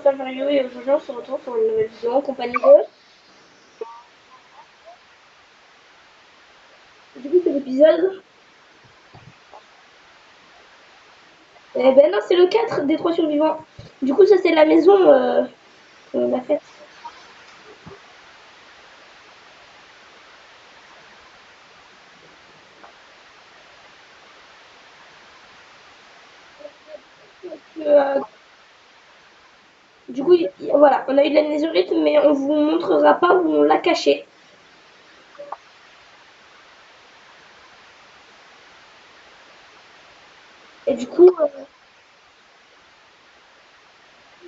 Fast and Furious et aujourd'hui on se retrouve pour une nouvelle vidéo en compagnie de... Du coup c'est l'épisode... Eh ben non c'est le 4 des 3 survivants. Du coup ça c'est la maison qu'on a faite. Euh, du coup voilà, on a eu de la netherite mais on vous montrera pas où on l'a caché. Et du coup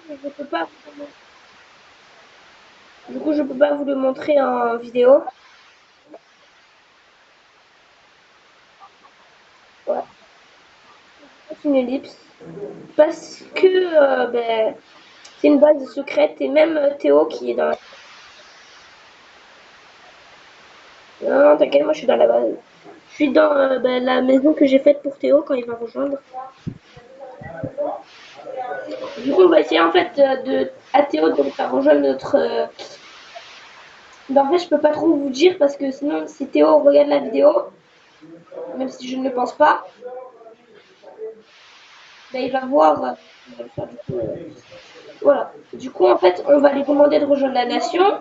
je peux pas... Du coup je peux pas vous le montrer en vidéo. Voilà, c'est une ellipse. Parce que ben, c'est une base secrète et même Théo qui est dans la... Non, non, t'inquiète, moi je suis dans la base. Je suis dans ben, la maison que j'ai faite pour Théo quand il va rejoindre. Du coup, on va essayer en fait à Théo de faire rejoindre notre. Ben, en fait, je peux pas trop vous dire parce que sinon, si Théo regarde la vidéo, même si je ne le pense pas, ben, il va voir. On va le faire, du coup, voilà. Du coup, en fait, on va lui demander de rejoindre la nation.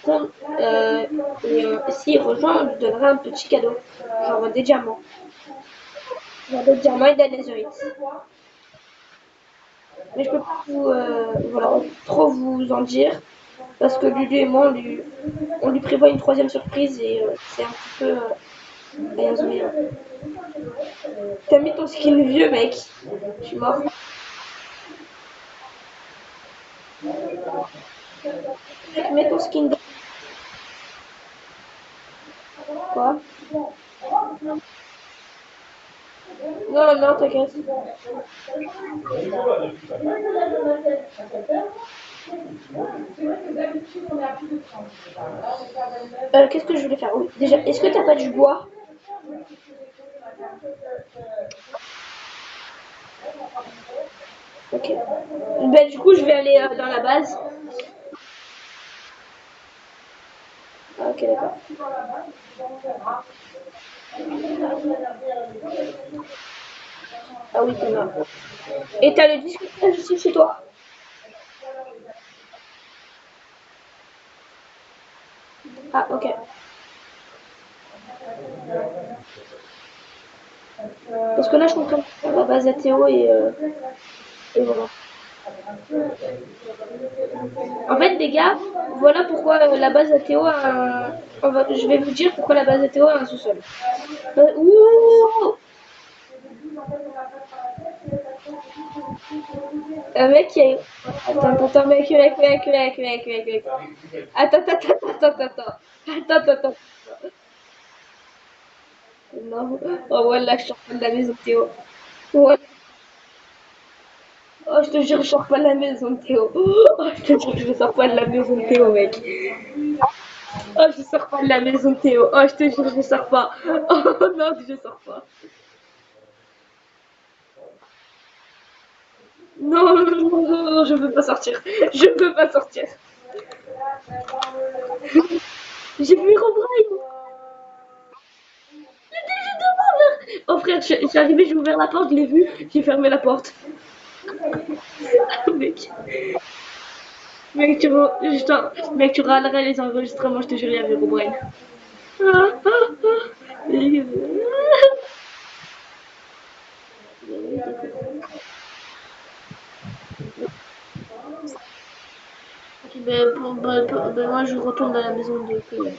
qu'on- euh, et s'il rejoint, on lui donnera un petit cadeau, genre des diamants. Genre des diamants et de la netherite. Mais je peux pas vous, voilà, trop vous en dire parce que Lulu et moi on lui prévoit une troisième surprise et c'est un petit peu rien de rien. T'as mis ton skin vieux mec, je suis mort. Mec, mets ton skin de quoi? Non, non, t'inquiète. Qu'est-ce que je voulais faire? Oui, déjà, est-ce que t'as pas du bois? Ok. Ben, du coup, je vais aller dans la base. Ah, ok, d'accord. Ah oui, t'en as. Et t'as le disque aussi chez toi? Ah, ok. Parce que là, je suis en train de faire la base à Théo et voilà. En fait, les gars, voilà pourquoi la base à Théo a un... je vais vous dire pourquoi la base à Théo a un sous-sol. Ouh, un mec qui a... Attends, mec. Attends. Attends. Non. Oh, voilà, je sors pas de la maison, Théo. Ouais. Oh, je te jure, je sors pas de la maison, Théo. Oh, je te jure, je sors pas de la maison, Théo, mec. Oh, je sors pas de la maison, Théo. Oh, je te jure, je sors pas. Oh, non, je sors pas. Non, je veux pas sortir. Je veux pas sortir. J'ai vu Robrine. Oh frère, je suis arrivée, j'ai ouvert la porte, je l'ai vu, j'ai fermé la porte. mec, mec, tu râlerais les enregistrements, je te jure, il y avait Robrine. Ok, ben, moi je retourne dans la maison de Chloé.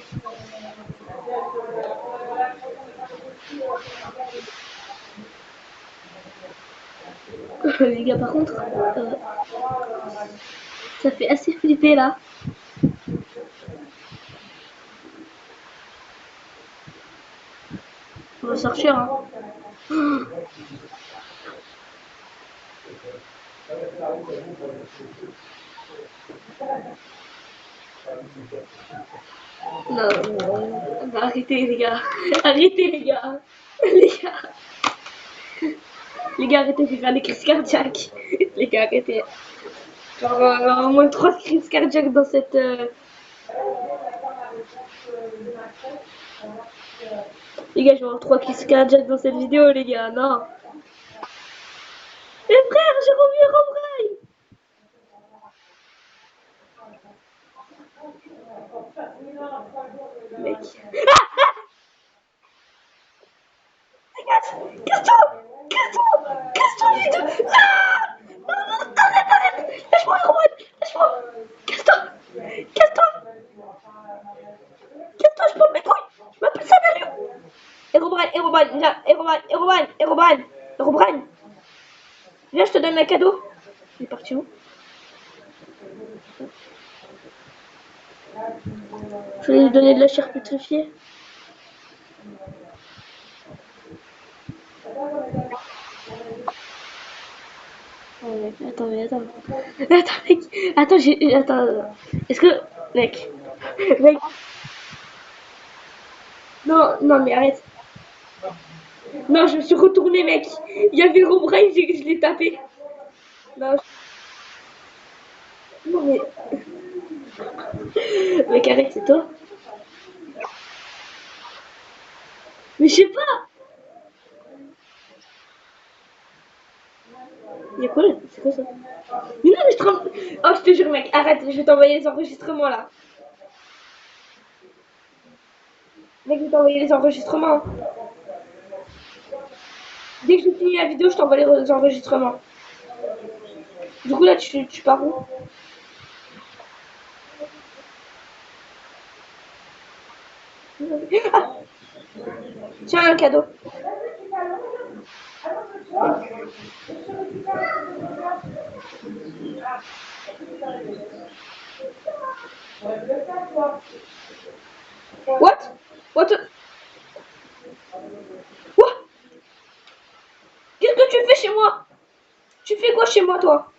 Les gars, par contre, ça fait assez flipper là. On va sortir, hein. Non, arrêtez les gars. Arrêtez les gars. Les gars, les gars, arrêtez de faire des crises cardiaques. Les gars, arrêtez. Genre, au moins 3 crises cardiaques dans cette. Les gars, je vais avoir 3 crises cardiaques dans cette vidéo, les gars. Non. Mais frère, j'ai revu Robraille. Mec. Casse-toi. Casse-toi. Casse-toi, vite. Ah non, non, arrête, arrête. Lâche-moi, Roman. Lâche-moi. Casse-toi. Casse-toi. Casse-toi, je prends mes couilles. Je m'appelle Saverio. Herobrine, Herobrine, viens. Herobrine, Herobrine, Herobrine. Herobrine. Viens, je te donne un cadeau. Il est parti où? Je vais lui donner de la chair pétrifiée. Oh, mec, attends, mais attends. Attends, mec. Attends, j'ai. Attends. Est-ce que. Mec. Mec. Non, non, mais arrête. Non, je me suis retourné, mec. Il y avait Robrain, je l'ai tapé. Non, non, mais. Mec, arrête, c'est toi. Mais je sais pas. Il y a quoi là? C'est quoi ça? Mais non, mais je te Oh, je te jure, mec, arrête. Je vais t'envoyer les enregistrements là. Mec, je vais t'envoyer les enregistrements. Dès que je finis la vidéo, je t'envoie les enregistrements. Du coup, là, tu pars où? Ah, tiens, un cadeau. What? What? What? Qu'est-ce que tu fais chez moi? Tu fais quoi chez moi, toi?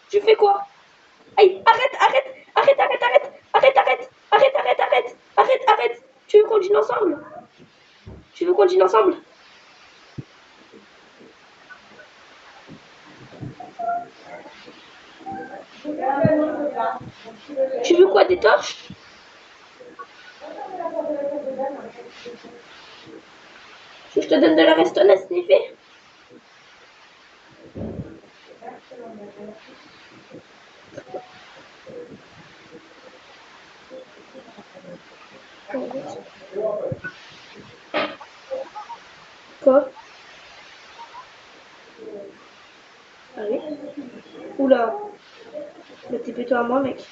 Tu fais quoi? Aïe, arrête, arrête, arrête, arrête, arrête, arrête, arrête, arrête, arrête, arrête, arrête, arrête. Tu veux qu'on dîne ensemble? Tu veux qu'on dîne ensemble? Tu veux quoi, des torches? Je te donne de la restone à sniffer? Quoi? Allez. Oula. Mais t'es plutôt à moi, mec.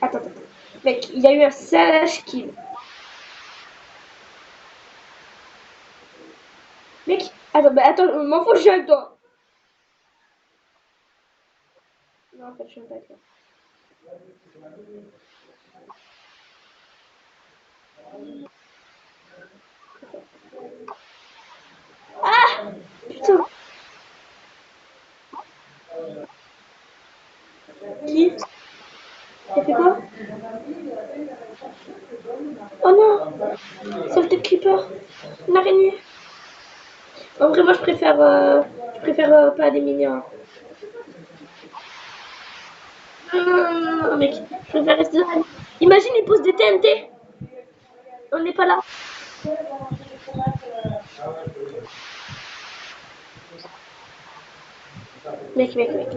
Attends, attends. Mec, il y a eu un sage kill. Mec, attends, bah attends, m'en fous, je suis avec toi. Non, en fait, je suis pas avec toi. Ah! Putain. Qui? T'as fait quoi? Oh non! Salted Creeper. Une araignée. En vrai, moi, je préfère pas les minions. Non, non, non, non, non, mec. Je préfère rester dans la... Imagine, ils posent des TNT. On n'est pas là. Mec, mec, mec.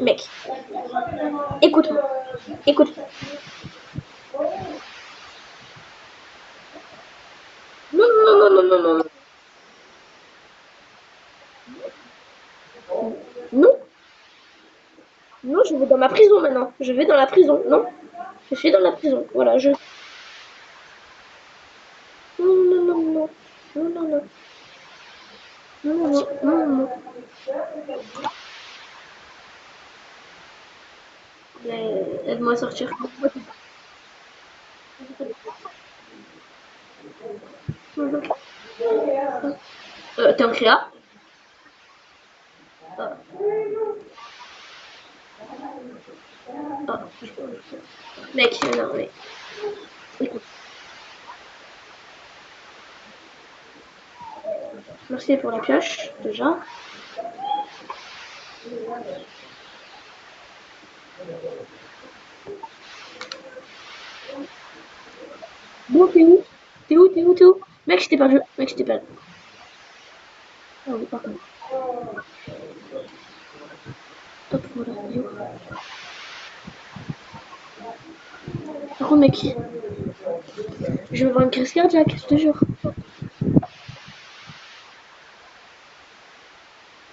Mec, écoute-moi. Écoute. Non, non, non, non, non, non. Non, non, je vais dans ma prison maintenant. Je vais dans la prison. Non, je suis dans la prison. Voilà, je... Non, non, non, non. Non, non, non. Non, non, non, non, non. Aide-moi à sortir. Non, T'es en créa? Ah, ah. Mec, non, mais écoute, merci pour la pioche, déjà. Bon, t'es où? T'es où? T'es où? T'es où? Mec, je t'ai perdu. Mec, je t'ai perdu. Ah oui, par contre. Top, voilà. Yo. Par contre, mec, je vais avoir une crise cardiaque, je te jure.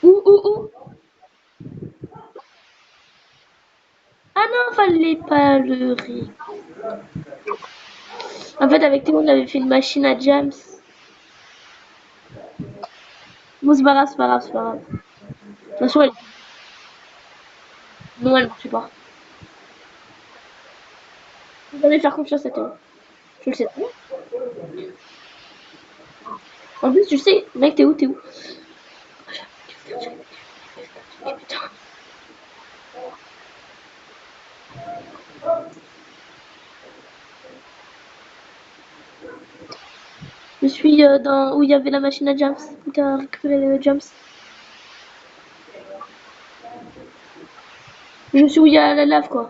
Où? Ah non, fallait pas le rire. En fait, avec Théo, on avait fait une machine à jams. Bon, c'est pas grave, c'est pas grave, c'est pas grave. De toute façon, non, elle marchait pas. Vous allez faire confiance à Théo. Je le sais. En plus, tu sais, mec, t'es où? T'es où? Putain. Je suis dans où il y avait la machine à jams. Où t'as récupéré les jams. Je suis où il y a la lave, quoi.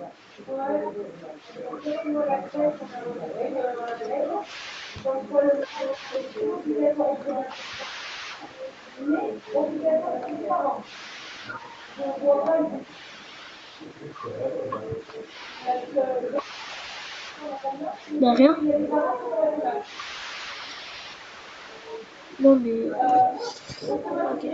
Bah, rien. Non, mais. Ok. Ok.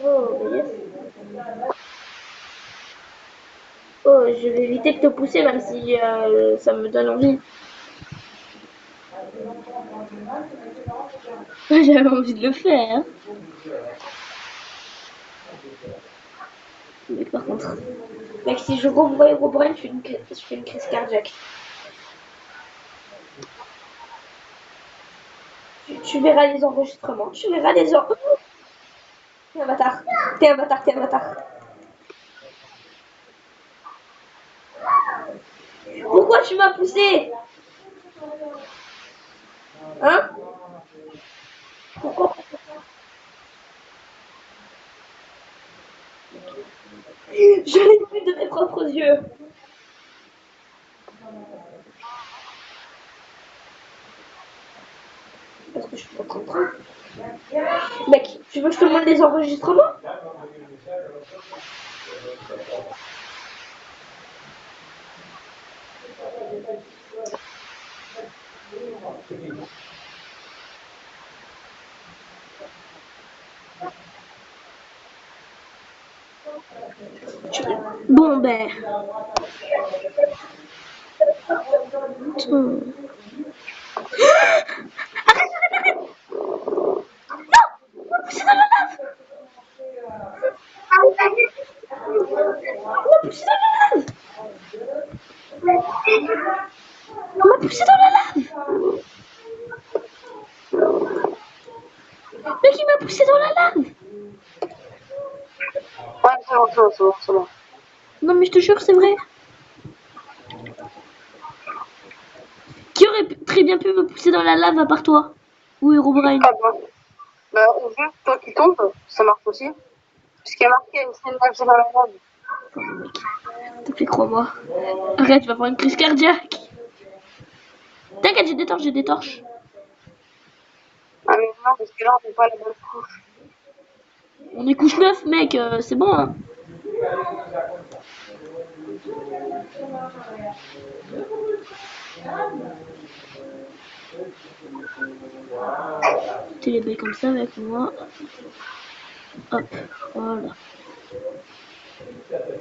Oh, yes. Oh, je vais éviter de te pousser, même si ça me donne envie. J'avais envie de le faire. Hein. Mais par contre. Mec, si je revois Herobrine, je fais une crise cardiaque. Tu verras les enregistrements. Tu verras les enregistrements. T'es un bâtard. T'es un bâtard, t'es un bâtard. Pourquoi tu m'as poussé? Hein? Pourquoi? Je l'ai vu de mes propres yeux. Parce que je suis pas content. Mec, tu veux que je te montre les enregistrements? Bon, ben. Putain. C'est dans la lave! On m'a poussé dans la lave! On m'a poussé dans la lave! Mec, il m'a poussé dans la lave! Ouais, c'est bon. Non, mais je te jure, c'est vrai. Qui aurait très bien pu me pousser dans la lave à part toi? Ou Herobrine? Ah bon. Bah, au jeu, toi qui tombes, ça marche aussi. Parce qu'il y a marqué une scène nage dans la lave. Oh, mec, s'il te plaît, crois-moi. Arrête, tu vas avoir une crise cardiaque. T'inquiète, j'ai des torches. Ah, mais non, parce que là, on n'est pas à la bonne couche. On est couche 9, mec, c'est bon, hein. T'es les baies comme ça avec moi. Hop, voilà.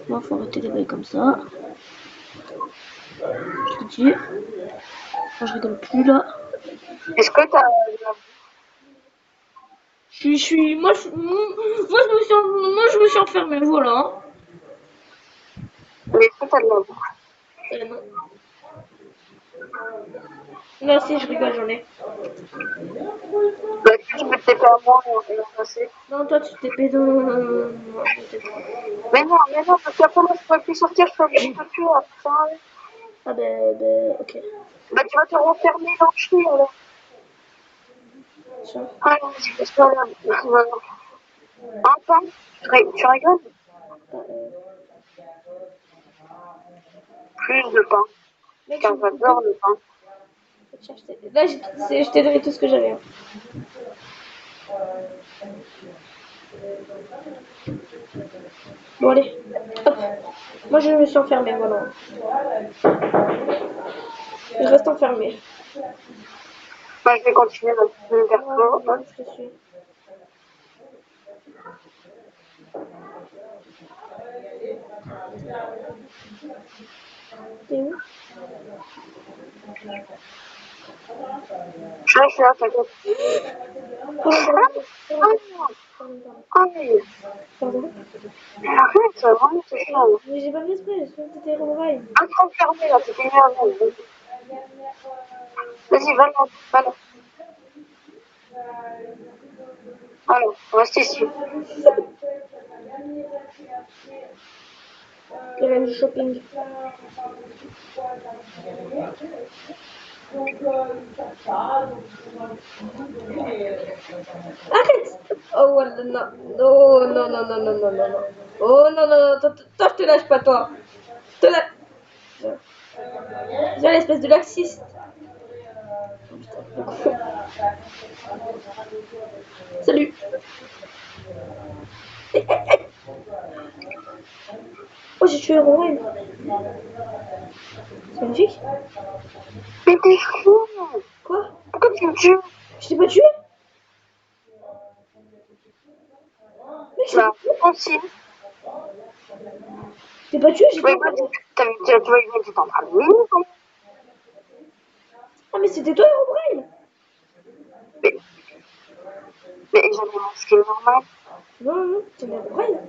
Moi, faut arrêter les baies comme ça. Je te dis. Moi, je rigole plus là. Est-ce que t'as. Moi, je me suis enfermé, voilà. t'as de l'amour. Non. Non, si, je rigole, j'en ai. Bah, tu peux te taper à moi et en passer. Non, toi, tu t'es pédé. Moi, je t'ai pas. Mais non, parce qu'après moi, je pourrais plus sortir, je suis obligée de te tuer après ça. Ah, ben, ok. Bah, tu vas te renfermer dans le chien, alors. Tiens. Ah, vas-y, c'est pas grave. Un pain, tu rigoles? Ah, Plus de pain. mec, Car j'adore le pain. tiens, là, je t'ai donné tout ce que j'avais. Hein. Bon, allez. Hop. Moi, je me suis enfermée, voilà. Je reste enfermée. Bah, je vais continuer dans le perso. Ouais, je te suis. T'es où? Je suis là, t'inquiète. Ah, Pardon. arrête, vraiment, c'est chiant. Mais j'ai pas fait exprès, je que t'étais renvoyé. Un trop fermé, là, c'était énervant. Vas-y, va là, va là. Alors, reste ici. Le même du shopping. Arrête! Oh, voilà, non. Oh, non, non, non, non, non, non, non. Oh, non, non, non, toi, je te lâche pas, toi. Je te lâche. Viens, l'espèce de laxiste. Salut. Oh, j'ai tué Rowan. C'est magnifique. Mais t'es fou! Quoi? Pourquoi tu me tues? Je t'ai pas tué? Mec, je Bah, aussi. t'ai pas tué, j'étais Mais en train vas-y, de... tu vois, il était en train de miner, quand même. Ah, mais c'était toi, Rowan. Mais, mais j'avais mon skin normal. Non, non, c'était Rowan.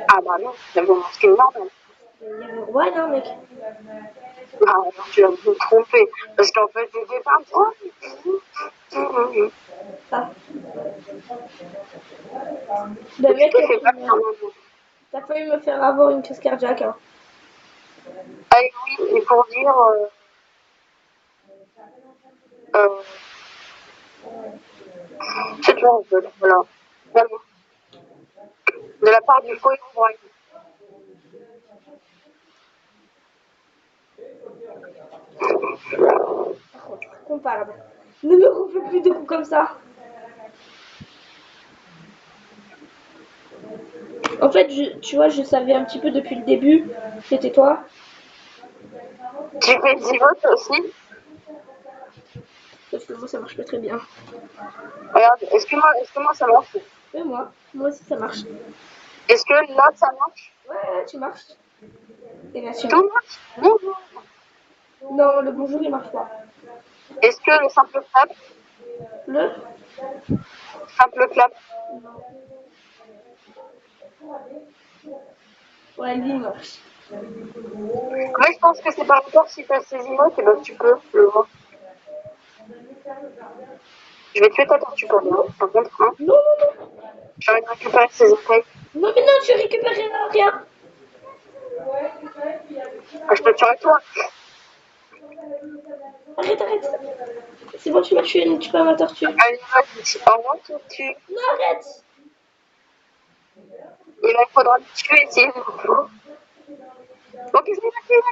Ah bah non, j'avais mon skin normal. Il y avait Rowan, hein, mec. Ah, non, tu vas me tromper. Parce qu'en fait, j'étais pas trop. Ah. Ben, Tu mec, t'es fait pas bien, non. t'as failli me faire avoir une crise cardiaque, hein. Ah oui, et pour dire, euh, c'est toi, en fait, voilà. Vraiment. De la part du faux Brian. Par contre, qu'on parle. Ne me refais plus de coups comme ça. En fait, tu vois, je savais un petit peu depuis le début que c'était toi. Tu fais des votes aussi. Sauf que moi, ça marche pas très bien. Regarde, est-ce que moi ça marche? Mais moi aussi, ça marche. Est-ce que là ça marche? Ouais, tu marches. Et bien sûr. Tout marche? Bonjour. Non, le bonjour, il marche pas. Est-ce que le Le simple clap, Non. Ouais, lui, il marche. mais je pense que c'est pas encore si t'as ces emotes, et ben tu peux le voir. Je vais tuer ta tortue pour bien, par contre, hein. Non, non, non. J'ai envie de récupérer ses écailles. Non, mais non, tu récupères rien. Ah, je te tuerai toi. Arrête, arrête. C'est bon, tu m'as tué, ne tue pas ma tortue. Allez, vas-y, au revoir, tortue. Non, arrête. Et là, il faudra le tuer, c'est bon. Bon, qu'est-ce qu'il a fait?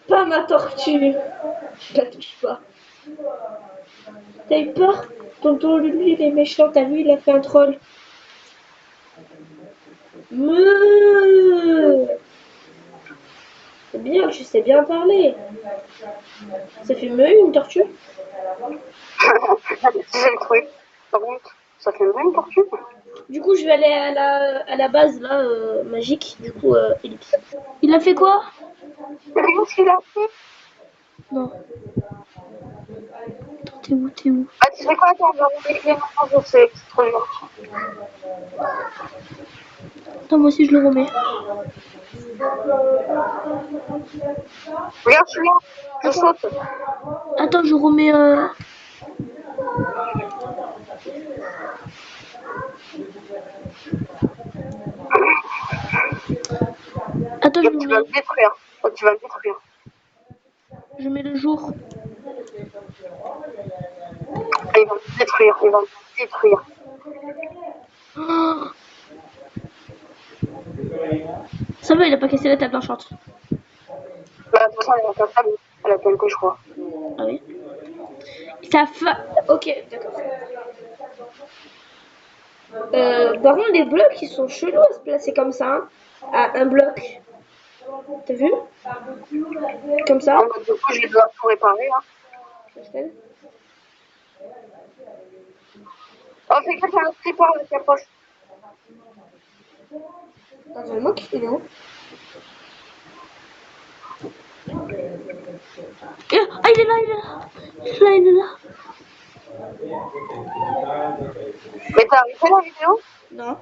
Pas ma tortue. Je la touche pas. T'as eu peur? Tonton Lulu, il est méchant. T'as vu, il a fait un troll. Meuh. C'est bien, tu sais bien parler. Ça fait meuh, une tortue? C'est le truc. Par contre, ça fait même tortue. Du coup, je vais aller à la base, là, magique. Du coup, ellipse. Il a fait quoi? Mais regarde ce qu'il a fait. Non. T'es où, t'es où? Ah, tu sais quoi? Attends, on va remettre les mains, je sais, c'est trop bien. Attends, moi aussi je le remets. Regarde celui-là, je saute. Attends, je remets. Attends, Tu vas me détruire. Oh, tu vas me détruire. je mets le jour. Il va me détruire, il va me détruire. Oh, ça va, il a pas cassé la table d'enchante. Bah, de toute façon, elle a pas de elle a quelques, je crois. Ah oui. Ça fa... Ok, d'accord. Par contre, les blocs, ils sont chelous à se placer comme ça. Hein. À un bloc. T'as vu? Comme ça. En mode, du coup, je vais devoir tout réparer. Hein. Oh, fais gaffe, il y a un creeper là qui approche. Attends, moi qui est où? Ah, il est là, il est là. Il est là, il est là. Mais t'as arrêté la vidéo? Non.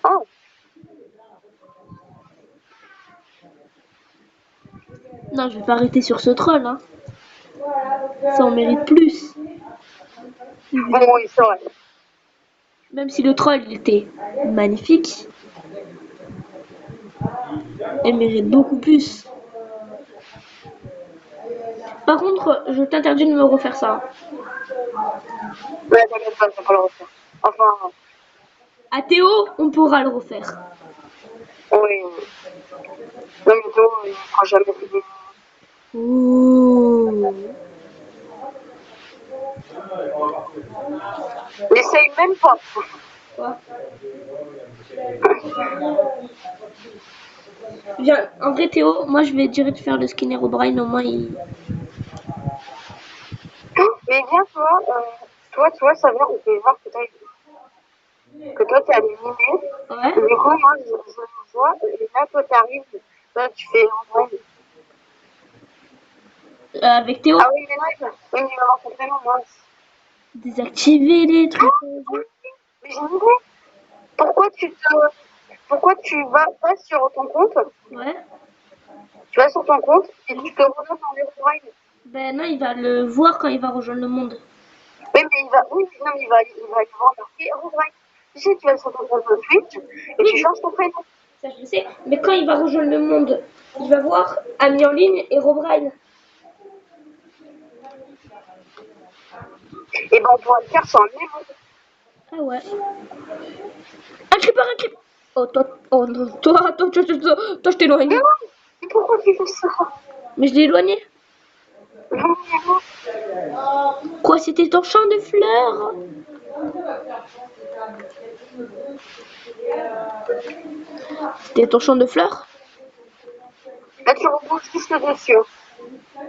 Oh. Non, je vais pas arrêter sur ce troll. Hein. Ça en mérite plus. Bon, oui, c'est vrai. Même si le troll il était magnifique, elle mérite beaucoup plus. Par contre, je t'interdis de me refaire ça. Ouais, t'inquiète pas, ça va pas le refaire. Enfin, À Théo, on pourra le refaire. oui. Non, mais Théo, il fera jamais de vidéo. Ouh. N'essaye même pas. Quoi? Viens, en vrai Théo, moi je vais direct faire le skinner au Brian, au moins il... Mais viens, toi, ça vient, on peut voir que toi, t'es animé. Ouais. Et du coup, moi, je le vois, et là, toi, t'arrives, là, tu fais en vrai. Avec Théo. Ah oui, mais là, oui, mais il va avoir son prénom, moi. Désactiver les trucs. Mais j'ai une idée. Pourquoi tu vas pas sur ton compte, Ouais. tu vas sur ton compte et tu te remontes dans les Braille. Ben non, il va le voir quand il va rejoindre le monde. Oui, mais non, mais il va y voir marqué Braille. Tu sais, tu vas sur ton compte de Twitch et tu changes ton prénom. Ça je le sais. Mais quand il va rejoindre le monde, il va voir Ami en ligne et Robraille. Et ben, on pourra le faire sur un niveau. Ah ouais. Un creeper, un creeper. Oh toi, oh non, toi je t'éloigne. Mais non, mais pourquoi tu fais ça? Mais je l'ai éloigné. Non, mais non. Quoi, c'était ton champ de fleurs? C'était ton champ de fleurs? Là, tu rebouches juste dessus.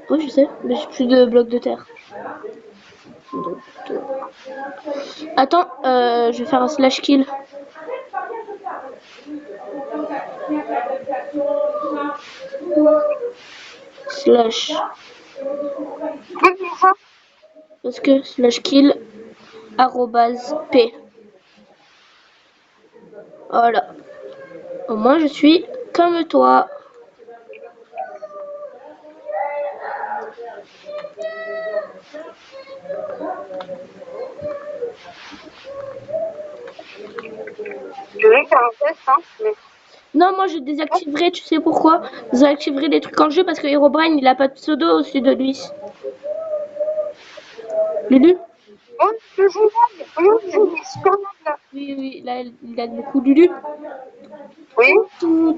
Oui, je sais, mais j'ai plus de blocs de terre. Donc, attends, je vais faire un slash kill. Slash. Oui, mais ça, Parce que slash kill arrobase p. Voilà. Au moins, je suis comme toi. je vais faire un test, hein. Mais... Non, moi je désactiverai, tu sais pourquoi? Je désactiverai les trucs en jeu parce que Herobrine il a pas de pseudo au-dessus de lui. Lulu? Oh, le génial. Regarde, il est super bien, là. Oui, oui, là il a beaucoup Lulu. Oui. Tout.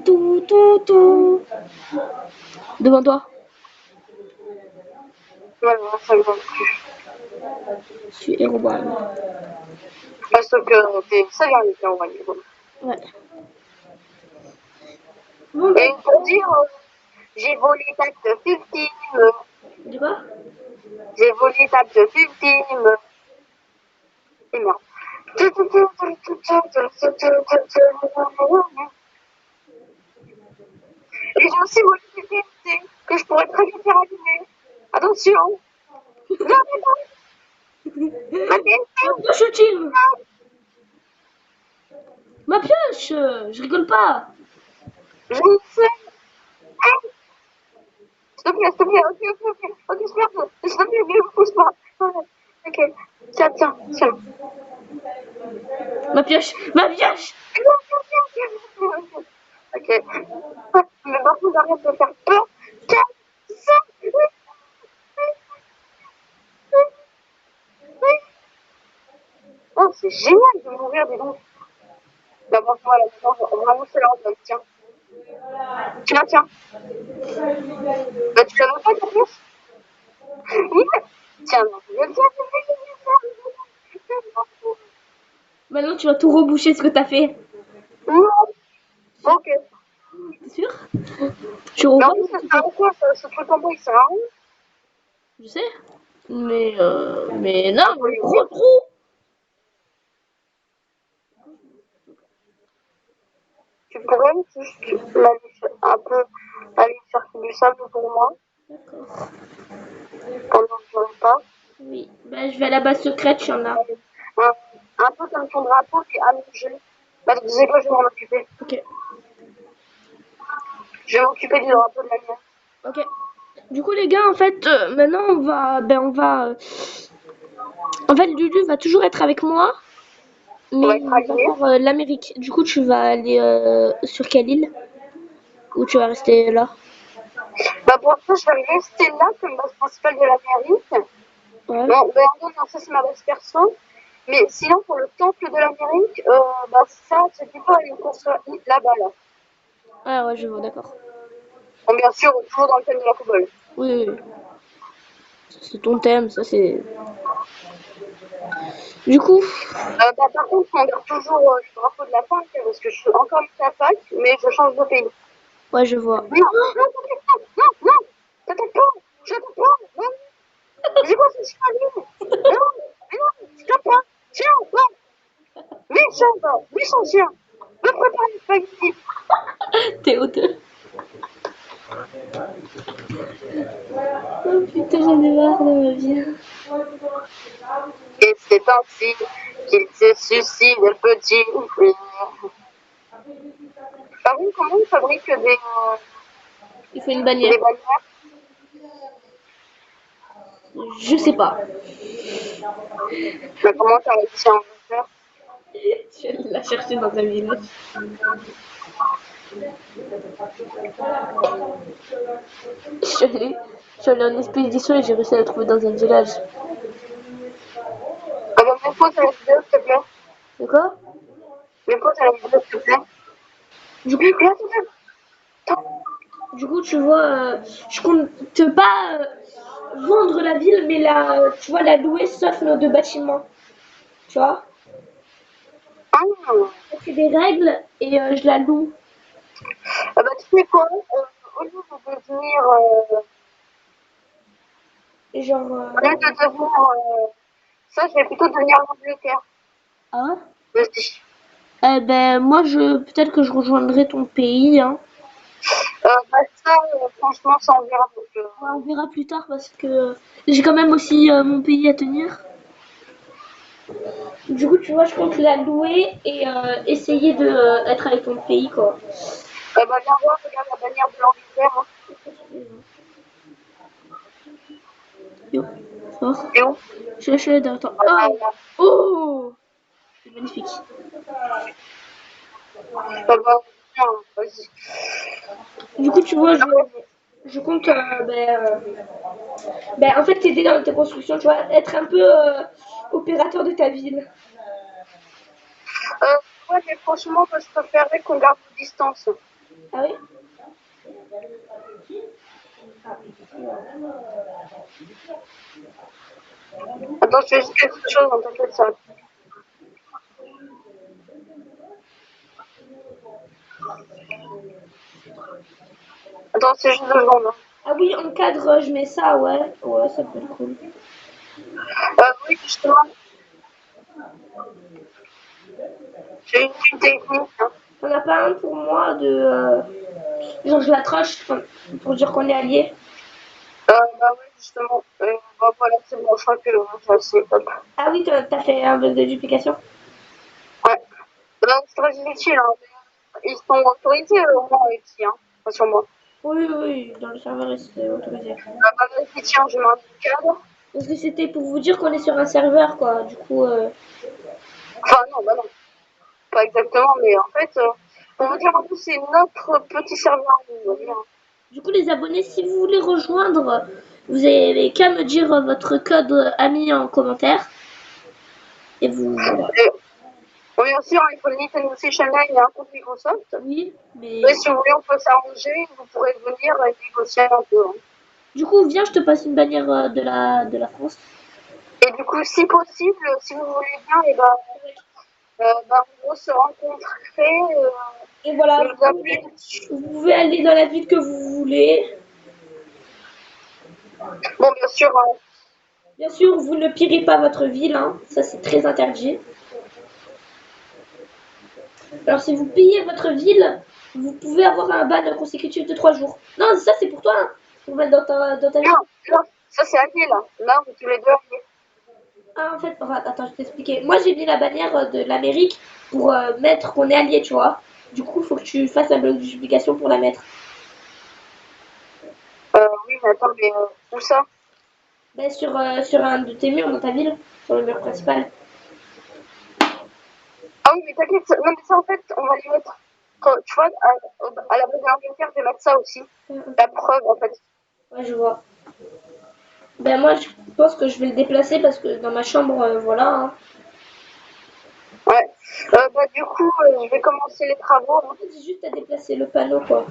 Devant toi. Voilà, ça me va plus. Je suis Herobrine. Parce que t'es seul à l'état, on va dire. Ouais. Et pour dire, j'ai volé table de 15. Du quoi? J'ai volé table de 15. Et merde. Et j'ai aussi volé des TNT que je pourrais très bien faire allumer. Attention. Non, mais non. Ma TNT. Je team. Ma pioche, je rigole pas. Je sais. Hey, s'il te plaît, ok, s'il te plaît, ne me pousse pas. Ok, tiens, tiens, tiens. Ma pioche, ma pioche. Ok. Mais par contre, arrête de faire peur. Tiens, ça. Oh, c'est génial de mourir, dis donc. D'abord, voilà, vraiment, c'est leur donne. Tiens, tiens, tiens. Bah, tu l'as pas, ta pièce? Oui. Tiens, non, Maintenant, tu vas tout reboucher ce que t'as fait. non. Ok. T'es sûr? Tu Mais en revois plus, tout ça ce que sert t'as à quoi, ce truc en bois, il sert à rien. Je sais. Mais non, Un peu le les gros dire. trou. Tu pourrais juste un peu aller chercher du sable pour moi, D'accord. pendant que je repars. Oui. Ben, je vais à la base secrète, il y en a. Un, un peu comme ton drapeau qui est allongé. Bah, tu sais quoi, je vais m'en occuper. Ok. Je vais m'occuper du drapeau de la mienne. Ok. Du coup, les gars, en fait, maintenant, en fait, Lulu va toujours être avec moi, On va mais être on va alliés. faire l'Amérique. Du coup, tu vas aller sur quelle île? Ou tu vas rester là? Bah, pour ça, je vais rester là comme base principale de l'Amérique. Ouais. Bon, ben, non, ça, c'est ma base perso. Mais sinon, pour le temple de l'Amérique, bah, ça, c'est plutôt aller construire là-bas, là. Ah ouais, je vois, d'accord. Bon, bien sûr, toujours dans le thème de la cobble. Oui, oui, oui. C'est ton thème, ça c'est. Du coup, Bah, par contre, on garde toujours le drapeau de la fac, parce que je suis encore à la fac, mais je change de pays. ouais, je vois. Non, non, t'inquiète pas, non, non, t'inquiète pas, je t'attends pas, non, mais c'est quoi ce chien? Non, mais non, je t'attends pas, tiens, non, méchant chien, me prépare les spaghettis. T'es hauteux. Oh putain, j'en ai marre de ma vie. Et c'est ainsi qu'il se suicide le petit. Par contre, comment on fabrique Il faut une bannière. des bannières? Je sais pas. Mais comment t'as réussi à en faire? Je vais la chercher dans un village. Je suis allée, je suis allée en expédition et j'ai réussi à la trouver dans un village. Ah bah, mets pause à la vidéo, s'il te plaît. D'accord? Mets pause à la vidéo, s'il te plaît. Du coup, Et attends, du coup, tu vois, je compte pas vendre la ville, mais tu vois, la louer sauf nos deux bâtiments. Tu vois? ah, C'est des règles et je la loue. ah bah, tu sais quoi? Au lieu de devenir, Et genre, au lieu de devenir, ça, je vais plutôt devenir l'Angleterre. ah ouais? Vas-y. Ben, moi, peut-être que je rejoindrai ton pays, hein. Bah, ça, franchement, ça, on verra. Donc, Ouais, on verra plus tard parce que j'ai quand même aussi mon pays à tenir. Du coup, tu vois, je compte la louer et essayer de être avec ton pays, quoi. bah, viens voir, regarde la bannière de l'Angleterre. Hein. Yo, fort. C'est où? Je suis là derrière toi. Voilà, Oh! là. Oh! C'est magnifique. Bah, bah, tiens, vas-y. Du coup, tu vois, je compte en fait t'aider dans tes constructions, tu vois, être un peu opérateur de ta ville. Ouais, mais franchement, moi, je préférerais qu'on garde nos distances. Ah oui? Attends, je vais juste quelque chose, on t'inquiète ça. Attends, c'est juste 2 secondes. Hein. Ah oui, en cadre, je mets ça, ouais. Ouais, ça peut être cool. Oui, justement, j'ai une technique. Hein. On a pas un pour moi de genre je l'accroche enfin, pour dire qu'on est alliés. Bah oui, justement. Bah voilà, c'est bon, je crois que c'est assez top. Ah oui, t'as fait un bug de duplication? Ouais. C'est très inutile, hein. Ils sont autorisés au moins ici, hein. Pas sur moi. Oui, oui, dans le serveur, c'est autorisé. Pas vérifier, tiens, je mets un cadre. Parce que c'était pour vous dire qu'on est sur un serveur, quoi. Du coup, Enfin, non, bah non. Pas exactement, mais en fait, pour vous dire un peu, c'est notre petit serveur, on va dire. du coup, les abonnés, si vous voulez rejoindre, vous avez qu'à me dire votre code ami en commentaire. Et vous, voilà. Et, oui, bien sûr, il faut le Nintendo Switch Online et un compte Microsoft. Oui, mais Mais si vous voulez, on peut s'arranger, vous pourrez venir et négocier un peu, hein. du coup, viens, je te passe une bannière de la France. Et du coup, si possible, si vous voulez bien, et on va se rencontrer, Et voilà, nous appeler. vous pouvez aller dans la ville que vous voulez. Bon, bien sûr, Bien sûr, vous ne pirez pas votre ville, hein. Ça c'est très interdit. Alors si vous pillez votre ville, vous pouvez avoir un ban consécutif de 3 jours. Non, ça c'est pour toi, hein. Pour mettre dans ta ville. non, ça c'est allié là. Là, on est tous les deux alliés. Ah, en fait, attends, je vais t'expliquer. Moi j'ai mis la bannière de l'Amérique pour mettre qu'on est allié, tu vois. Du coup, il faut que tu fasses un bloc d'explication pour la mettre. Oui, mais attends, mais où ça? Ben, sur un de tes murs dans ta ville, sur le mur principal. Ah oui, mais t'inquiète, non, mais ça en fait, on va les mettre. Tu vois, à la base de l'Angleterre, je vais mettre ça aussi. La preuve, en fait. Ouais, je vois. Ben moi je pense que je vais le déplacer parce que dans ma chambre, voilà, hein. Ouais. Du coup, je vais commencer les travaux, hein. En fait, j'ai juste à déplacer le panneau, quoi.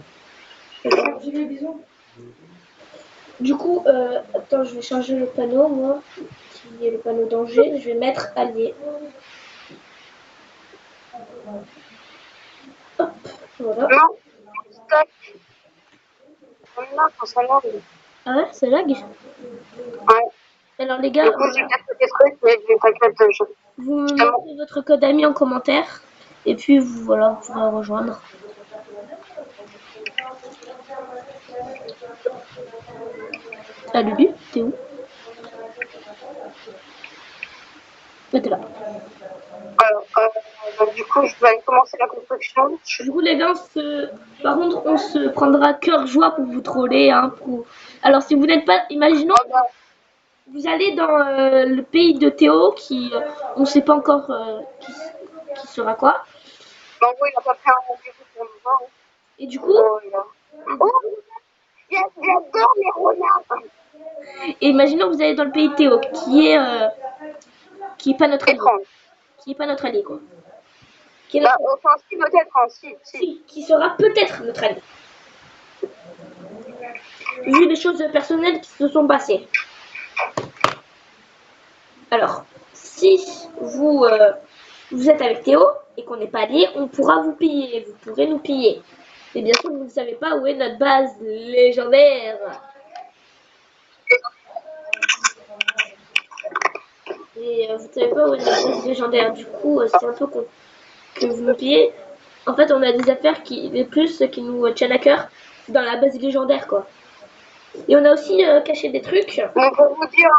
Du coup, attends, je vais changer le panneau, moi. Qui est le panneau danger. Je vais mettre allié. Hop, voilà. Non, tac. Non, ça lag. Ah ouais, c'est lag. Ouais. Alors les Du gars, coup, j'ai voilà. cassé des trucs, mais t'inquiète, Vous me je t'aime. montrez votre code ami en commentaire. Et puis voilà, vous pourrez rejoindre. Ah Lulu, t'es où? Ah, t'es là. Du coup, je vais aller commencer la construction. Du coup, les gars, par contre, on se prendra cœur joie pour vous troller, hein. Alors, si vous n'êtes pas, imaginons, Ah bah, vous allez dans le pays de Théo, on ne sait pas encore qui sera quoi. en gros, il n'a pas pris un rendez-vous pour nous voir, hein. Et du coup, Oh, j'adore les renards. imaginons que vous allez dans le pays de Théo, qui est pas notre allié, Étrange. quoi. Qui est notre allié. Enfin, si, peut-être, hein, si. Si, qui sera peut-être notre allié. Vu les choses personnelles qui se sont passées. Alors, si vous êtes avec Théo et qu'on n'est pas allié, on pourra vous piller. Vous pourrez nous piller. Et bien sûr, vous ne savez pas où est notre base légendaire. Et vous ne savez pas où est notre base légendaire. Du coup, c'est un peu con que vous nous pillez. En fait, on a des affaires les plus qui nous tiennent à cœur dans la base légendaire, quoi. Et on a aussi caché des trucs. Mais pour vous dire,